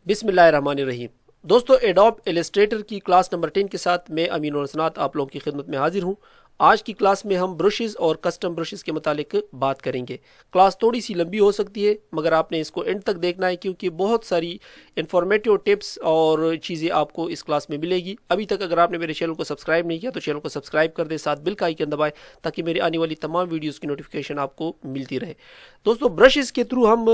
बिस्मिल्लाहिर्रहमानिर्रहीम। दोस्तों, adobe Illustrator की क्लास नंबर 10 के साथ मैं अमीन और सनात आप लोगों की खिदमत में हाजिर हूं। आज की क्लास में हम ब्रशेस और कस्टम ब्रशेस के मुतालिक बात करेंगे। क्लास थोड़ी सी लंबी हो सकती है मगर आपने इसको एंड तक देखना है क्योंकि बहुत सारी इंफॉर्मेटिव टिप्स और चीज़ें आपको इस क्लास में मिलेगी। अभी तक अगर आपने मेरे चैनल को सब्सक्राइब नहीं किया तो चैनल को सब्सक्राइब कर दे, साथ बिल का आइकन दबाएं ताकि मेरी आने वाली तमाम वीडियोज़ की नोटिफिकेशन आपको मिलती रहे। दोस्तों, ब्रशेस के थ्रू हम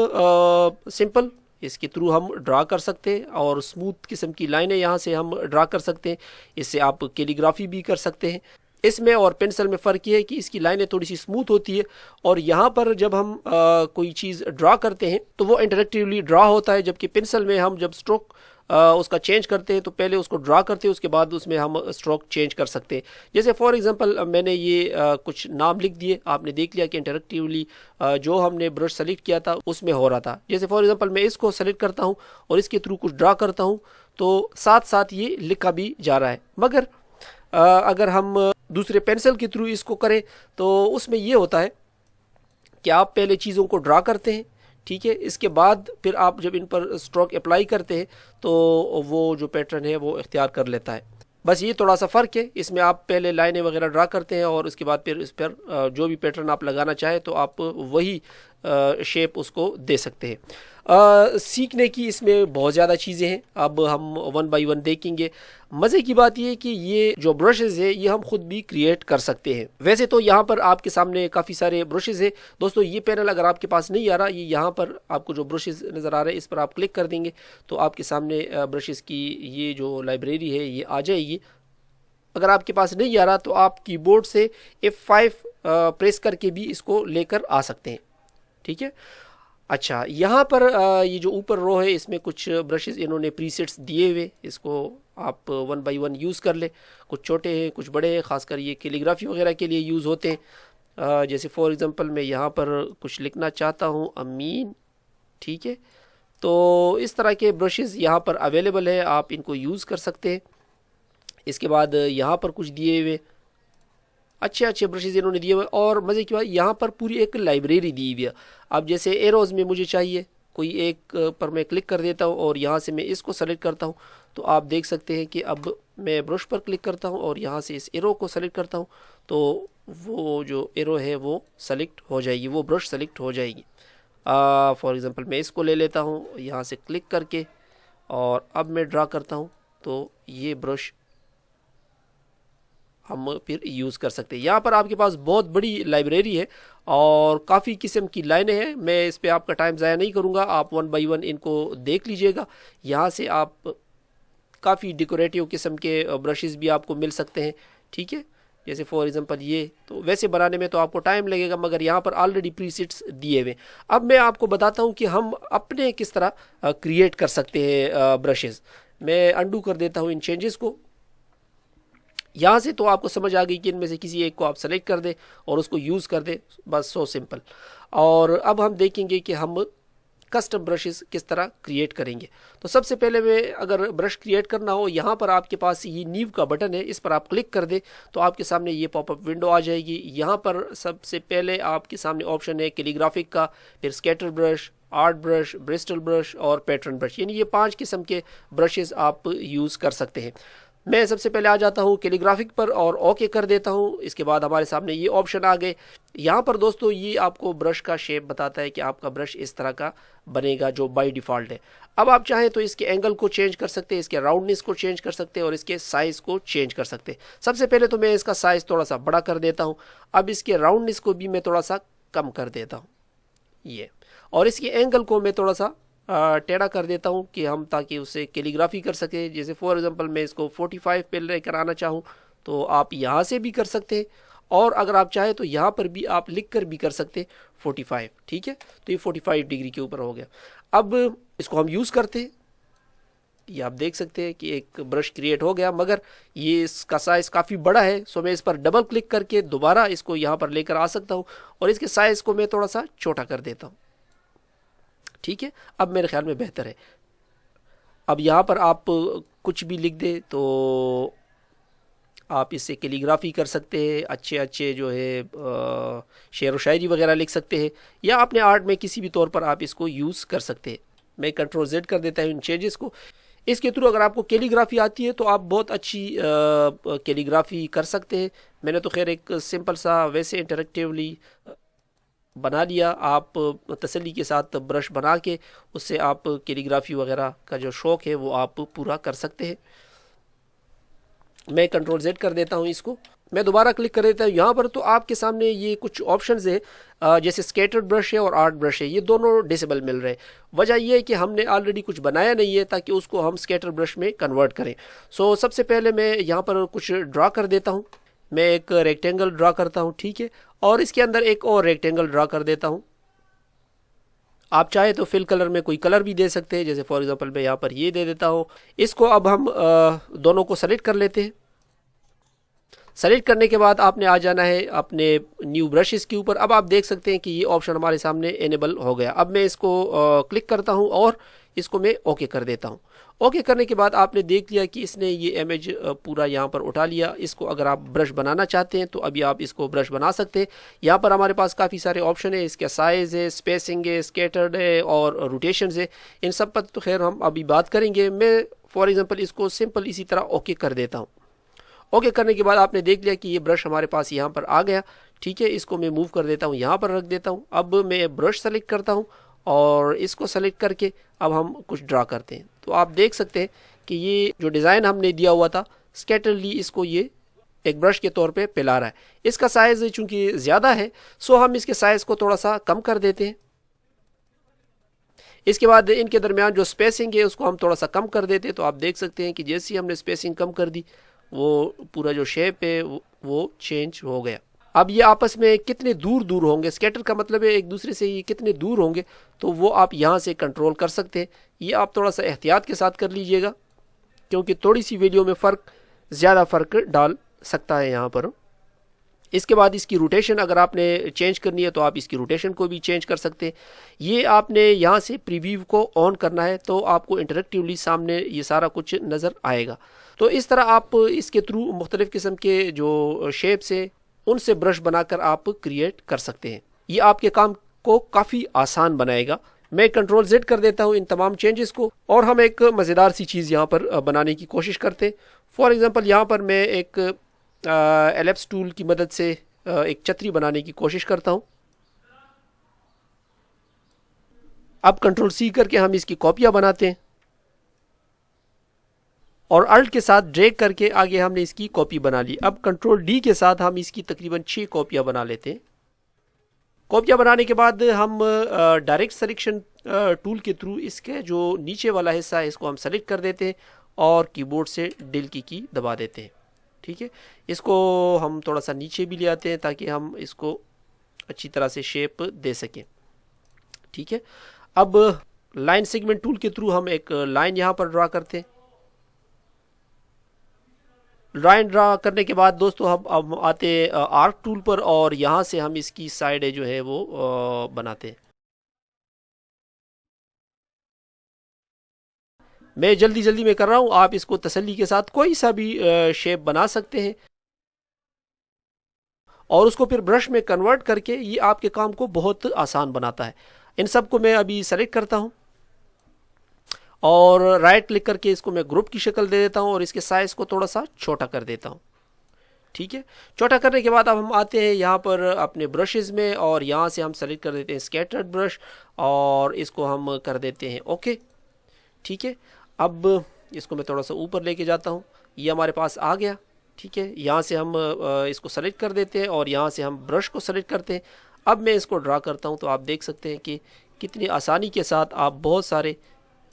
सिंपल इसके थ्रू हम ड्रा कर सकते हैं और स्मूथ किस्म की लाइनें यहाँ से हम ड्रा कर सकते हैं। इससे आप कैलीग्राफी भी कर सकते हैं। इसमें और पेंसिल में फ़र्क ये है कि इसकी लाइनें थोड़ी सी स्मूथ होती है और यहाँ पर जब हम कोई चीज़ ड्रा करते हैं तो वो इंटरेक्टिवली ड्रा होता है, जबकि पेंसिल में हम जब स्ट्रोक उसका चेंज करते हैं तो पहले उसको ड्रा करते हैं, उसके बाद उसमें हम स्ट्रोक चेंज कर सकते हैं। जैसे फॉर एग्जांपल मैंने ये कुछ नाम लिख दिए, आपने देख लिया कि इंटरेक्टिवली जो हमने ब्रश सेलेक्ट किया था उसमें हो रहा था। जैसे फॉर एग्जांपल मैं इसको सेलेक्ट करता हूँ और इसके थ्रू कुछ ड्रा करता हूँ तो साथ साथ ये लिखा भी जा रहा है। मगर अगर हम दूसरे पेंसिल के थ्रू इसको करें तो उसमें ये होता है कि आप पहले चीज़ों को ड्रा करते हैं, ठीक है, इसके बाद फिर आप जब इन पर स्ट्रोक अप्लाई करते हैं तो वो जो पैटर्न है वो इख्तियार कर लेता है। बस ये थोड़ा सा फ़र्क है, इसमें आप पहले लाइनें वगैरह ड्रा करते हैं और उसके बाद फिर इस पर जो भी पैटर्न आप लगाना चाहें तो आप वही शेप उसको दे सकते हैं। सीखने की इसमें बहुत ज़्यादा चीज़ें हैं, अब हम वन बाय वन देखेंगे। मज़े की बात ये है कि ये जो ब्रशेज़ है ये हम खुद भी क्रिएट कर सकते हैं। वैसे तो यहाँ पर आपके सामने काफ़ी सारे ब्रशेज़ है। दोस्तों, ये पैनल अगर आपके पास नहीं आ रहा, ये यहाँ पर आपको जो ब्रशेज़ नज़र आ रहे हैं इस पर आप क्लिक कर देंगे तो आपके सामने ब्रशेज़ की ये जो लाइब्रेरी है ये आ जाएगी। अगर आपके पास नहीं आ रहा तो आप कीबोर्ड से F5 प्रेस करके भी इसको लेकर आ सकते हैं, ठीक है। अच्छा, यहाँ पर ये जो ऊपर रो है इसमें कुछ ब्रशेस इन्होंने प्रीसेट्स दिए हुए, इसको आप वन बाय वन यूज़ कर ले। कुछ छोटे हैं, कुछ बड़े हैं, खासकर ये कैलीग्राफी वगैरह के लिए यूज़ होते हैं। जैसे फॉर एग्जांपल मैं यहाँ पर कुछ लिखना चाहता हूँ, अमीन, ठीक है। तो इस तरह के ब्रशेस यहाँ पर अवेलेबल है, आप इनको यूज़ कर सकते हैं। इसके बाद यहाँ पर कुछ दिए हुए अच्छे अच्छे ब्रशेज़ इन्होंने दिए हुए और मज़े की बात यहाँ पर पूरी एक लाइब्रेरी दी हुई है। अब जैसे एरोज़ में मुझे चाहिए कोई एक पर मैं क्लिक कर देता हूँ और यहाँ से मैं इसको सेलेक्ट करता हूँ तो आप देख सकते हैं कि अब मैं ब्रश पर क्लिक करता हूँ और यहाँ से इस एरो को सेलेक्ट करता हूँ तो वो जो एरो है वो सेलेक्ट हो जाएगी, वो ब्रश सेलेक्ट हो जाएगी। फॉर एग्ज़ाम्पल मैं इसको ले लेता हूँ यहाँ से क्लिक करके और अब मैं ड्रा करता हूँ तो ये ब्रश हम फिर यूज़ कर सकते हैं। यहाँ पर आपके पास बहुत बड़ी लाइब्रेरी है और काफ़ी किस्म की लाइनें हैं। मैं इस पर आपका टाइम ज़ाया नहीं करूँगा, आप वन बाय वन इनको देख लीजिएगा। यहाँ से आप काफ़ी डेकोरेटिव किस्म के ब्रशेज़ भी आपको मिल सकते हैं, ठीक है। जैसे फॉर एग्जांपल ये तो वैसे बनाने में तो आपको टाइम लगेगा मगर यहाँ पर ऑलरेडी प्रीसेट्स दिए हुए। अब मैं आपको बताता हूँ कि हम अपने किस तरह क्रिएट कर सकते हैं ब्रशेज़। मैं अंडू कर देता हूँ इन चेंजेस को। यहाँ से तो आपको समझ आ गई कि इनमें से किसी एक को आप सेलेक्ट कर दें और उसको यूज़ कर दें, बस सो सिंपल। और अब हम देखेंगे कि हम कस्टम ब्रशेस किस तरह क्रिएट करेंगे। तो सबसे पहले मैं अगर ब्रश क्रिएट करना हो, यहाँ पर आपके पास ये न्यू का बटन है, इस पर आप क्लिक कर दें तो आपके सामने ये पॉपअप विंडो आ जाएगी। यहाँ पर सबसे पहले आपके सामने ऑप्शन है कैलीग्राफिक का, फिर scatter brush, art brush, bristle brush और पैटर्न ब्रश, यानी ये 5 किस्म के ब्रशेस आप यूज़ कर सकते हैं। मैं सबसे पहले आ जाता हूँ कैलीग्राफिक पर और ओके कर देता हूँ। इसके बाद हमारे सामने ये ऑप्शन आ गए। यहाँ पर दोस्तों ये आपको ब्रश का शेप बताता है कि आपका ब्रश इस तरह का बनेगा जो बाय डिफ़ॉल्ट है। अब आप चाहें तो इसके एंगल को चेंज कर सकते हैं, इसके राउंडनेस को चेंज कर सकते हैं और इसके साइज़ को चेंज कर सकते हैं। सबसे पहले तो मैं इसका साइज़ थोड़ा सा बड़ा कर देता हूँ। अब इसके राउंडनेस को भी मैं थोड़ा सा कम कर देता हूँ ये, और इसके एंगल को मैं थोड़ा सा टेढ़ा कर देता हूँ कि हम ताकि उससे कैलीग्राफी कर सके। जैसे फॉर एग्जांपल मैं इसको 45 पे लेकर आना चाहूँ तो आप यहाँ से भी कर सकते हैं और अगर आप चाहें तो यहाँ पर भी आप लिख कर भी कर सकते हैं 45, ठीक है। तो ये 45 डिग्री के ऊपर हो गया। अब इसको हम यूज़ करते हैं। ये आप देख सकते हैं कि एक ब्रश क्रिएट हो गया मगर ये इसका साइज़ काफ़ी बड़ा है, सो मैं इस पर डबल क्लिक करके दोबारा इसको यहाँ पर लेकर आ सकता हूँ और इसके साइज़ को मैं थोड़ा सा छोटा कर देता हूँ, ठीक है। अब मेरे ख्याल में बेहतर है। अब यहाँ पर आप कुछ भी लिख दें तो आप इससे कैलीग्राफी कर सकते हैं, अच्छे अच्छे जो है शेर व शायरी वगैरह लिख सकते हैं या अपने आर्ट में किसी भी तौर पर आप इसको यूज़ कर सकते हैं। मैं कंट्रोल Z कर देता हूँ इन चेंजेस को। इसके थ्रू अगर आपको कैलीग्राफी आती है तो आप बहुत अच्छी कैलीग्राफी कर सकते हैं। मैंने तो खैर एक सिंपल सा वैसे इंटरेक्टिवली बना लिया। आप तसल्ली के साथ ब्रश बना के उससे आप कैलीग्राफी वगैरह का जो शौक़ है वो आप पूरा कर सकते हैं। मैं कंट्रोल Z कर देता हूँ इसको, मैं दोबारा क्लिक कर देता हूँ यहाँ पर। तो आपके सामने ये कुछ ऑप्शंस है, जैसे स्केटर्ड ब्रश है और आर्ट ब्रश है, ये दोनों डिसेबल मिल रहे हैं। वजह ये है कि हमने ऑलरेडी कुछ बनाया नहीं है ताकि उसको हम स्केटर ब्रश में कन्वर्ट करें। सो सबसे पहले मैं यहाँ पर कुछ ड्रा कर देता हूँ। मैं एक रेक्टेंगल ड्रा करता हूँ, ठीक है, और इसके अंदर एक और रेक्टेंगल ड्रा कर देता हूँ। आप चाहे तो फिल कलर में कोई कलर भी दे सकते हैं, जैसे फॉर एग्जांपल मैं यहाँ पर ये दे देता हूँ। इसको अब हम दोनों को सेलेक्ट कर लेते हैं। सेलेक्ट करने के बाद आपने आ जाना है अपने न्यू ब्रशेस के ऊपर। अब आप देख सकते हैं कि ये ऑप्शन हमारे सामने इनेबल हो गया। अब मैं इसको क्लिक करता हूँ और इसको मैं ओके कर देता हूँ। ओके करने के बाद आपने देख लिया कि इसने ये इमेज पूरा यहाँ पर उठा लिया। इसको अगर आप ब्रश बनाना चाहते हैं तो अभी आप इसको ब्रश बना सकते हैं। यहाँ पर हमारे पास काफ़ी सारे ऑप्शन है, इसका साइज़ है, स्पेसिंग है, स्केटर्ड है और रोटेशंस है। इन सब पर तो खैर हम अभी बात करेंगे। मैं फॉर एग्जांपल इसको सिंपल इसी तरह ओके कर देता हूँ। ओके करने के बाद आपने देख लिया कि ये ब्रश हमारे पास यहाँ पर आ गया, ठीक है। इसको मैं मूव कर देता हूँ, यहाँ पर रख देता हूँ। अब मैं ब्रश सेलेक्ट करता हूँ और इसको सेलेक्ट करके अब हम कुछ ड्रा करते हैं। तो आप देख सकते हैं कि ये जो डिज़ाइन हमने दिया हुआ था स्कैटरली, इसको ये एक ब्रश के तौर पे फैला रहा है। इसका साइज़ चूँकि ज़्यादा है सो हम इसके साइज़ को थोड़ा सा कम कर देते हैं। इसके बाद इनके दरमियान जो स्पेसिंग है उसको हम थोड़ा सा कम कर देते हैं। तो आप देख सकते हैं कि जैसे ही हमने स्पेसिंग कम कर दी वो पूरा जो शेप है वो चेंज हो गया। अब ये आपस में कितने दूर दूर होंगे, स्कैटर का मतलब है एक दूसरे से ये कितने दूर होंगे, तो वो आप यहाँ से कंट्रोल कर सकते हैं। ये आप थोड़ा सा एहतियात के साथ कर लीजिएगा क्योंकि थोड़ी सी वीडियो में ज़्यादा फ़र्क डाल सकता है यहाँ पर। इसके बाद इसकी रोटेशन अगर आपने चेंज करनी है तो आप इसकी रोटेशन को भी चेंज कर सकते हैं। ये आपने यहाँ से प्रीव्यू को ऑन करना है तो आपको इंटरेक्टिवली सामने ये सारा कुछ नज़र आएगा। तो इस तरह आप इसके थ्रू मुख्तलिफ़ किस्म के जो शेप्स हैं उनसे ब्रश बनाकर आप क्रिएट कर सकते हैं। ये आपके काम को काफ़ी आसान बनाएगा। मैं कंट्रोल Z कर देता हूँ इन तमाम चेंजेस को और हम एक मज़ेदार सी चीज़ यहाँ पर बनाने की कोशिश करते हैं। फॉर एग्ज़ाम्पल यहाँ पर मैं एक एलिप्स टूल की मदद से एक छतरी बनाने की कोशिश करता हूँ। अब कंट्रोल C करके हम इसकी कॉपियाँ बनाते हैं और अल्ट के साथ ड्रैग करके आगे हमने इसकी कॉपी बना ली। अब कंट्रोल D के साथ हम इसकी तकरीबन 6 कॉपियाँ बना लेते हैं। कॉपियाँ बनाने के बाद हम डायरेक्ट सिलेक्शन टूल के थ्रू इसके जो नीचे वाला हिस्सा है इसको हम सेलेक्ट कर देते हैं और कीबोर्ड से डिल की दबा देते हैं, ठीक है। इसको हम थोड़ा सा नीचे भी ले आते हैं ताकि हम इसको अच्छी तरह से शेप दे सकें, ठीक है। अब लाइन सेगमेंट टूल के थ्रू हम एक लाइन यहाँ पर ड्रा करते हैं। लाइन ड्रा करने के बाद दोस्तों हम अब आते आर्क टूल पर और यहाँ से हम इसकी साइड जो है वो बनाते हैं। मैं जल्दी में कर रहा हूँ, आप इसको तसल्ली के साथ कोई सा भी शेप बना सकते हैं और उसको फिर ब्रश में कन्वर्ट करके ये आपके काम को बहुत आसान बनाता है। इन सब को मैं अभी सेलेक्ट करता हूँ और राइट क्लिक करके इसको मैं ग्रुप की शक्ल दे देता हूँ और इसके साइज़ को थोड़ा सा छोटा कर देता हूँ, ठीक है। छोटा करने के बाद अब हम आते हैं यहाँ पर अपने ब्रशेस में और यहाँ से हम सेलेक्ट कर देते हैं स्कैटर्ड ब्रश और इसको हम कर देते हैं ओके, ठीक है। अब इसको मैं थोड़ा सा ऊपर लेके जाता हूँ, ये हमारे पास आ गया, ठीक है। यहाँ से हम इसको सेलेक्ट कर देते हैं और यहाँ से हम ब्रश को सेलेक्ट करते हैं। अब मैं इसको ड्रा करता हूँ तो आप देख सकते हैं कि कितनी आसानी के साथ आप बहुत सारे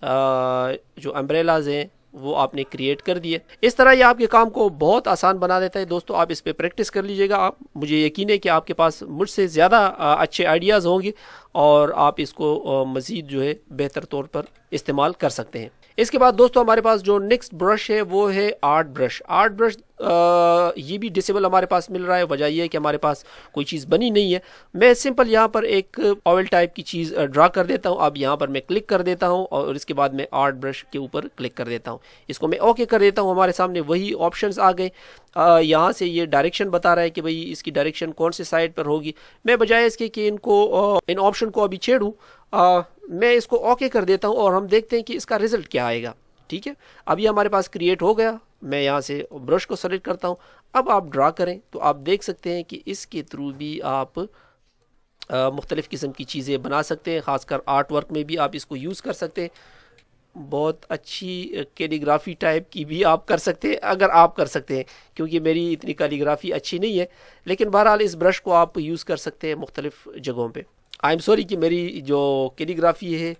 जो अम्ब्रेलाज हैं वो आपने क्रिएट कर दिए। इस तरह ये आपके काम को बहुत आसान बना देता है। दोस्तों आप इस पे प्रैक्टिस कर लीजिएगा। आप मुझे यकीन है कि आपके पास मुझसे ज़्यादा अच्छे आइडियाज़ होंगे और आप इसको मज़ीद जो है बेहतर तौर पर इस्तेमाल कर सकते हैं। इसके बाद दोस्तों हमारे पास जो नेक्स्ट ब्रश है वो है आर्ट ब्रश। आर्ट ब्रश ये भी डिसेबल हमारे पास मिल रहा है। वजह यह है कि हमारे पास कोई चीज़ बनी नहीं है। मैं सिंपल यहाँ पर एक ऑयल टाइप की चीज़ ड्रा कर देता हूँ। अब यहाँ पर मैं क्लिक कर देता हूँ और इसके बाद मैं आर्ट ब्रश के ऊपर क्लिक कर देता हूँ। इसको मैं ओके कर देता हूँ। हमारे सामने वही ऑप्शंस आ गए। यहाँ से ये डायरेक्शन बता रहा है कि भाई इसकी डायरेक्शन कौन से साइड पर होगी। मैं बजाय इसके कि इन ऑप्शन को अभी छेड़ूँ मैं इसको ओके कर देता हूँ और हम देखते हैं कि इसका रिजल्ट क्या आएगा। ठीक है, अब ये हमारे पास क्रिएट हो गया। मैं यहाँ से ब्रश को सेलेक्ट करता हूँ। अब आप ड्रा करें तो आप देख सकते हैं कि इसके थ्रू भी आप मुख्तलिफ़ किस्म की चीज़ें बना सकते हैं, ख़ासकर आर्ट वर्क में भी आप इसको यूज़ कर सकते हैं। बहुत अच्छी कैलीग्राफी टाइप की भी आप कर सकते हैं अगर आप कर सकते हैं, क्योंकि मेरी इतनी कैलीग्राफी अच्छी नहीं है, लेकिन बहरहाल इस ब्रश को आप यूज़ कर सकते हैं मुख्तलिफ़ जगहों पे। आई एम सॉरी कि मेरी जो कैलीग्राफी है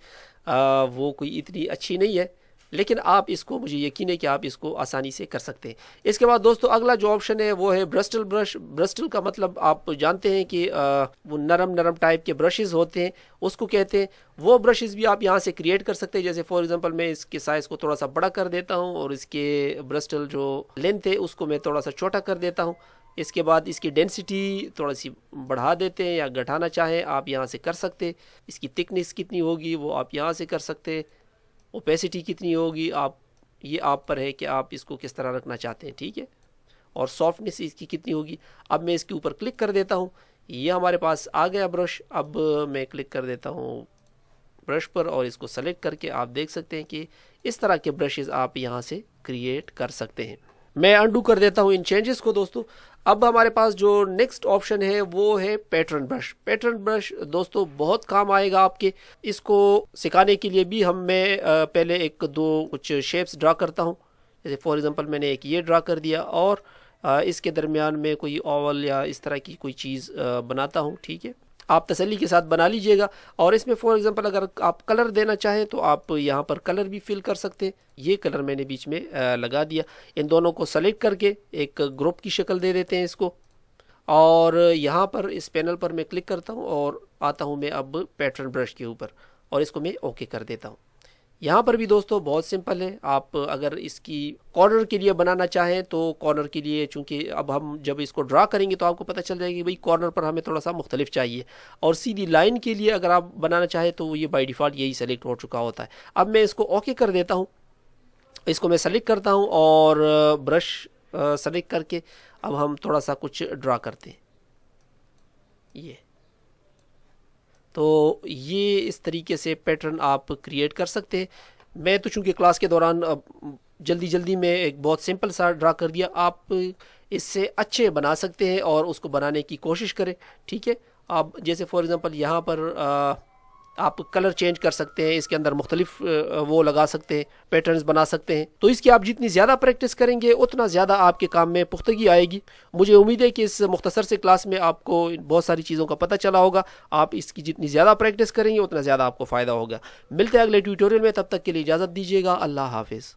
वो कोई इतनी अच्छी नहीं है, लेकिन आप इसको, मुझे यकीन है कि आप इसको आसानी से कर सकते हैं। इसके बाद दोस्तों अगला जो ऑप्शन है वो है ब्रस्टल ब्रश। ब्रस्टल का मतलब आप जानते हैं कि वो नरम नरम टाइप के ब्रशेज़ होते हैं, उसको कहते हैं। वो ब्रशेज़ भी आप यहाँ से क्रिएट कर सकते हैं। जैसे फॉर एग्जांपल मैं इसके साइज़ को थोड़ा सा बड़ा कर देता हूँ और इसके ब्रस्टल जो लेंथ है उसको मैं थोड़ा सा छोटा कर देता हूँ। इसके बाद इसकी डेंसिटी थोड़ा सी बढ़ा देते हैं या घटाना चाहें आप यहाँ से कर सकते हैं। इसकी थिकनेस कितनी होगी वो आप यहाँ से कर सकते हैं। ओपेसिटी कितनी होगी आप, ये आप पर है कि आप इसको किस तरह रखना चाहते हैं। ठीक है, और सॉफ्टनेस इसकी कितनी होगी। अब मैं इसके ऊपर क्लिक कर देता हूँ, ये हमारे पास आ गया ब्रश। अब मैं क्लिक कर देता हूँ ब्रश पर और इसको सेलेक्ट करके आप देख सकते हैं कि इस तरह के ब्रशेज़ आप यहाँ से क्रिएट कर सकते हैं। मैं अंडू कर देता हूँ इन चेंजेस को दोस्तों। अब हमारे पास जो नेक्स्ट ऑप्शन है वो है पैटर्न ब्रश। पैटर्न ब्रश दोस्तों बहुत काम आएगा आपके। इसको सिखाने के लिए भी मैं पहले एक दो कुछ शेप्स ड्रा करता हूँ। जैसे फॉर एग्जांपल मैंने एक ये ड्रा कर दिया और इसके दरमियान में कोई ओवल या इस तरह की कोई चीज़ बनाता हूँ। ठीक है, आप तसल्ली के साथ बना लीजिएगा। और इसमें फॉर एग्जांपल अगर आप कलर देना चाहें तो आप यहाँ पर कलर भी फिल कर सकते हैं। ये कलर मैंने बीच में लगा दिया। इन दोनों को सेलेक्ट करके एक ग्रुप की शक्ल दे देते हैं इसको, और यहाँ पर इस पैनल पर मैं क्लिक करता हूँ और आता हूँ मैं अब पैटर्न ब्रश के ऊपर और इसको मैं ओके कर देता हूँ। यहाँ पर भी दोस्तों बहुत सिंपल है। आप अगर इसकी कॉर्नर के लिए बनाना चाहें तो कॉर्नर के लिए, चूंकि अब हम जब इसको ड्रा करेंगे तो आपको पता चल जाएगा कि भाई कॉर्नर पर हमें थोड़ा सा मुख्तलिफ चाहिए। और सीधी लाइन के लिए अगर आप बनाना चाहें तो ये बाय डिफ़ॉल्ट यही सेलेक्ट हो चुका होता है। अब मैं इसको ओके कर देता हूँ। इसको मैं सेलेक्ट करता हूँ और ब्रश सेलेक्ट करके अब हम थोड़ा सा कुछ ड्रा करते हैं। ये तो ये इस तरीके से पैटर्न आप क्रिएट कर सकते हैं। मैं तो चूंकि क्लास के दौरान जल्दी जल्दी में एक बहुत सिंपल सा ड्रा कर दिया। आप इससे अच्छे बना सकते हैं और उसको बनाने की कोशिश करें। ठीक है, आप जैसे फॉर एग्जांपल यहाँ पर आप कलर चेंज कर सकते हैं, इसके अंदर मुख्तलिफ वो लगा सकते हैं, पैटर्न्स बना सकते हैं। तो इसकी आप जितनी ज़्यादा प्रैक्टिस करेंगे उतना ज़्यादा आपके काम में पुख्तगी आएगी। मुझे उम्मीद है कि इस मुख्तसर से क्लास में आपको बहुत सारी चीज़ों का पता चला होगा। आप इसकी जितनी ज़्यादा प्रैक्टिस करेंगे उतना ज़्यादा आपको फ़ायदा होगा। मिलते हैं अगले ट्यूटोरियल में, तब तक के लिए इजाज़त दीजिएगा। अल्लाह हाफिज़।